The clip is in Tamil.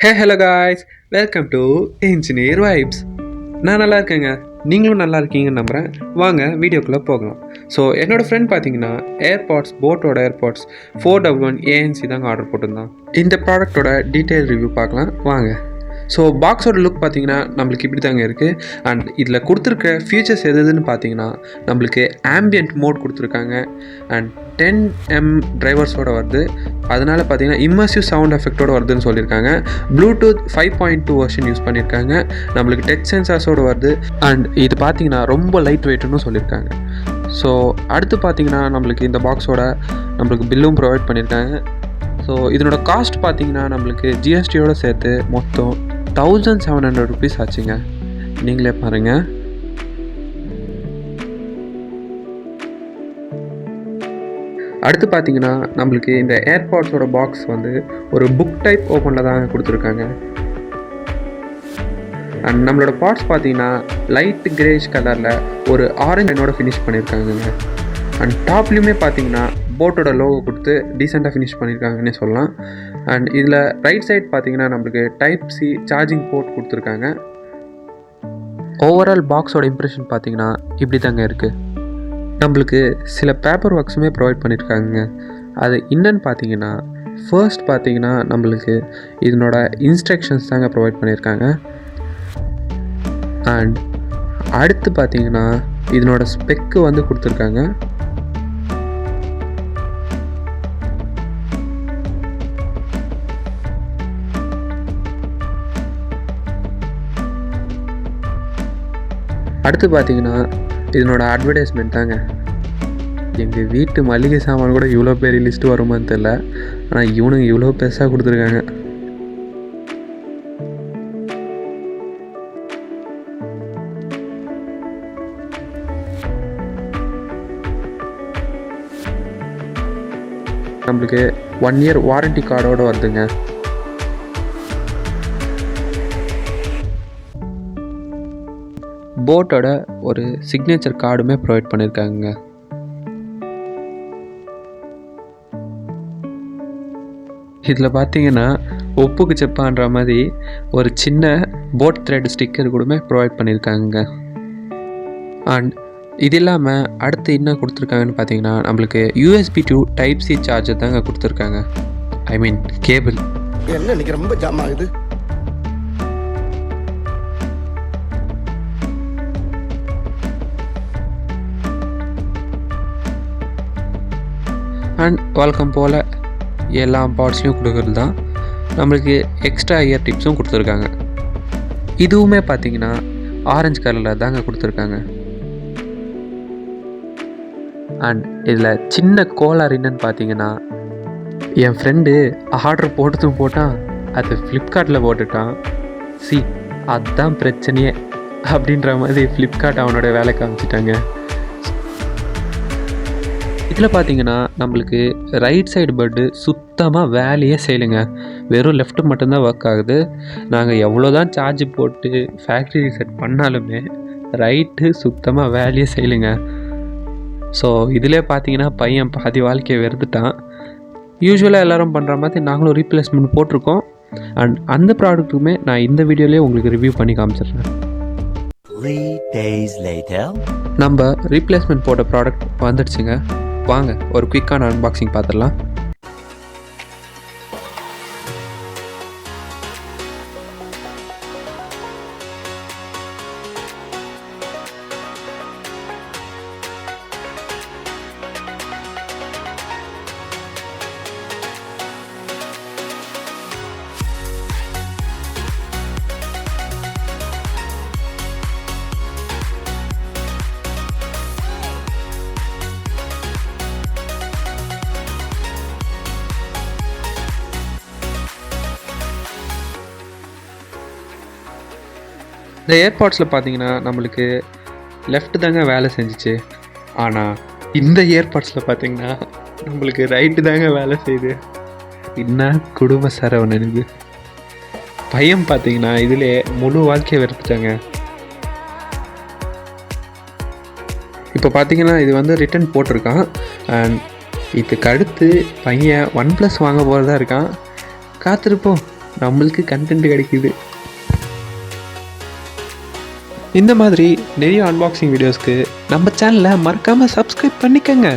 Hey hello guys, welcome to Engineer Vibes. நான் நல்லா இருக்கேங்க, நீங்களும் நல்லா இருக்கீங்கன்னு நம்புகிறேன். வாங்க வீடியோக்குள்ளே போகலாம். ஸோ என்னோடய ஃப்ரெண்ட் பார்த்தீங்கன்னா ஏர்பாட்ஸ், போட்டோட ஏர்பாட்ஸ் 411 ANC தாங்க ஆர்டர் போட்டிருந்தான். இந்த ப்ராடக்டோட டீட்டெயில் ரிவ்யூ பார்க்கலாம் வாங்க. ஸோ பாக்ஸோட லுக் பார்த்தீங்கன்னா நம்மளுக்கு இப்படி தாங்க இருக்குது. அண்ட் இதில் கொடுத்துருக்க ஃபீச்சர்ஸ் எதுன்னு பார்த்தீங்கன்னா நம்மளுக்கு ஆம்பியன்ட் மோட் கொடுத்துருக்காங்க. அண்ட் 10M டிரைவர்ஸோடு வருது. அதனால் பார்த்தீங்கன்னா இம்மர்சிவ் சவுண்ட் எஃபெக்டோடு வருதுன்னு சொல்லியிருக்காங்க. ப்ளூடூத் 5.2 வெர்ஷன் யூஸ் பண்ணியிருக்காங்க. நம்மளுக்கு டச் சென்சார்ஸோடு வருது. அண்ட் இது பார்த்தீங்கன்னா ரொம்ப லைட் வெயிட்னு சொல்லியிருக்காங்க. ஸோ அடுத்து பார்த்தீங்கன்னா நம்மளுக்கு இந்த பாக்ஸோட நம்மளுக்கு பில்லும் ப்ரொவைட் பண்ணியிருக்காங்க. ஸோ இதனோட காஸ்ட் பார்த்தீங்கன்னா நம்மளுக்கு ஜிஎஸ்டியோடு சேர்த்து மொத்தம் 1700 ருபீஸ் ஆச்சுங்க. நீங்களே பாருங்கள். அடுத்து பார்த்தீங்கன்னா நம்மளுக்கு இந்த ஏர்பாட்ஸோட பாக்ஸ் வந்து ஒரு புக் டைப் ஓப்பனில் தான் கொடுத்துருக்காங்க. அண்ட் நம்மளோட பாட்ஸ் பார்த்தீங்கன்னா லைட் கிரேஷ் கலரில் ஒரு ஆரஞ்சு என்னோட ஃபினிஷ் பண்ணியிருக்காங்க. அண்ட் டாப்லேயுமே பார்த்தீங்கன்னா போட்டோட லோகோ கொடுத்து டீசெண்டாக ஃபினிஷ் பண்ணியிருக்காங்கன்னே சொல்லலாம். அண்ட் இதில் ரைட் சைட் பார்த்தீங்கன்னா நம்மளுக்கு டைப் சி சார்ஜிங் போர்ட் கொடுத்துருக்காங்க. ஓவரால் பாக்ஸோட இம்ப்ரெஷன் பார்த்தீங்கன்னா இப்படி தாங்க இருக்குது. நம்மளுக்கு சில பேப்பர் ஒர்க்ஸுமே ப்ரொவைட் பண்ணியிருக்காங்க. அது என்னன்னு பார்த்தீங்கன்னா ஃபர்ஸ்ட் பார்த்தீங்கன்னா நம்மளுக்கு இதனோட இன்ஸ்ட்ரக்ஷன்ஸ் தாங்க ப்ரொவைட் பண்ணியிருக்காங்க. அண்ட் அடுத்து பார்த்தீங்கன்னா இதனோட ஸ்பெக்கு வந்து கொடுத்துருக்காங்க. அடுத்து பார்த்தீங்கன்னா இதனோட அட்வர்டைஸ்மெண்ட் தாங்க. எங்கள் வீட்டு மளிகை சாமான் கூட இவ்வளோ பெரிய லிஸ்ட்டு வருமானு தெரில, ஆனால் இவனுங்க இவ்வளோ பெருசாக கொடுத்துருக்காங்க. நம்மளுக்கு 1 year வாரண்டி கார்டோடு வருதுங்க. போட்டோட ஒரு சிக்னேச்சர் கார்டுமே ப்ரொவைட் பண்ணியிருக்காங்க. இதில் பார்த்தீங்கன்னா ஒப்புக்கு செப்பான்ற மாதிரி ஒரு சின்ன போட் த்ரெட் ஸ்டிக்கர் கூடமே ப்ரொவைட் பண்ணியிருக்காங்க. அண்ட் இது இல்லாமல் அடுத்து என்ன கொடுத்துருக்காங்கன்னு பார்த்தீங்கன்னா நம்மளுக்கு USB to Type C charger தாங்க கொடுத்துருக்காங்க. ஐ மீன் கேபிள். என்ன இன்னைக்கு ரொம்ப ஜாம் ஆகுது. அண்ட் வழக்கம் போல் எல்லா பார்ட்ஸ்லையும் கொடுக்குறது தான். நம்மளுக்கு எக்ஸ்ட்ரா இயர் டிப்ஸும் கொடுத்துருக்காங்க. இதுவுமே பார்த்தீங்கன்னா ஆரஞ்சு கலரில் தாங்க கொடுத்துருக்காங்க. அண்ட் இதில் சின்ன கோளாறு என்னன்னு பார்த்தீங்கன்னா என் ஃப்ரெண்டு ஆர்டர் போட்டான், அது ஃப்ளிப்கார்ட்டில் போட்டுட்டான். அதுதான் பிரச்சனையே அப்படின்ற மாதிரி ஃப்ளிப்கார்ட் அவனோட வேலை காமிச்சிட்டாங்க. இதில் பார்த்தீங்கன்னா நம்மளுக்கு ரைட் சைடு பட்டு சுத்தமாக வேலையே செய்யலைங்க. வெறும் லெஃப்ட்டு மட்டும்தான் ஒர்க் ஆகுது. நாங்கள் எவ்வளோ தான் சார்ஜ் போட்டு ஃபேக்ட்ரி ரீசெட் பண்ணாலுமே ரைட்டு சுத்தமாக வேலையே செய்யலைங்க. ஸோ இதிலே பார்த்தீங்கன்னா பையன் பாதி வாழ்க்கையை வெறுத்துட்டான். யூஸ்வலாக எல்லோரும் பண்ணுற மாதிரி நாங்களும் ரீப்ளேஸ்மெண்ட் போட்டிருக்கோம். அண்ட் அந்த ப்ராடக்ட்டுமே நான் இந்த வீடியோலேயே உங்களுக்கு ரிவ்யூ பண்ணி காமிச்சிடுறேன். 3 days later நம்ம ரீப்ளேஸ்மெண்ட் போட்ட ப்ராடக்ட் வந்துடுச்சுங்க. வாங்க ஒரு குயிக்கான அன்பாக்சிங் பார்த்துடலாம். இந்த ஏர்பாட்ஸில் பார்த்தீங்கன்னா நம்மளுக்கு லெஃப்ட் தாங்க வேலை செஞ்சிச்சு. ஆனால் இந்த ஏர்பாட்ஸில் பார்த்தீங்கன்னா நம்மளுக்கு ரைட்டு தாங்க வேலை செய்யுது. என்ன குடும்ப சரவணன் எனக்கு பையன் பார்த்தீங்கன்னா இதிலே முழு வாழ்க்கையை வெறுத்துட்டாங்க. இப்போ பார்த்தீங்கன்னா இது வந்து ரிட்டன் போட்டிருக்கான். அண்ட் இதுக்கு அடுத்து பையன் OnePlus வாங்க போகிறதா இருக்கான். காத்திருப்போம், நம்மளுக்கு கண்டென்ட் கிடைக்குது. இந்த மாதிரி நிறைய அன்பாக்சிங் வீடியோஸ்க்கு நம்ம சேனலை மறக்காமல் சப்ஸ்கிரைப் பண்ணிக்கங்க.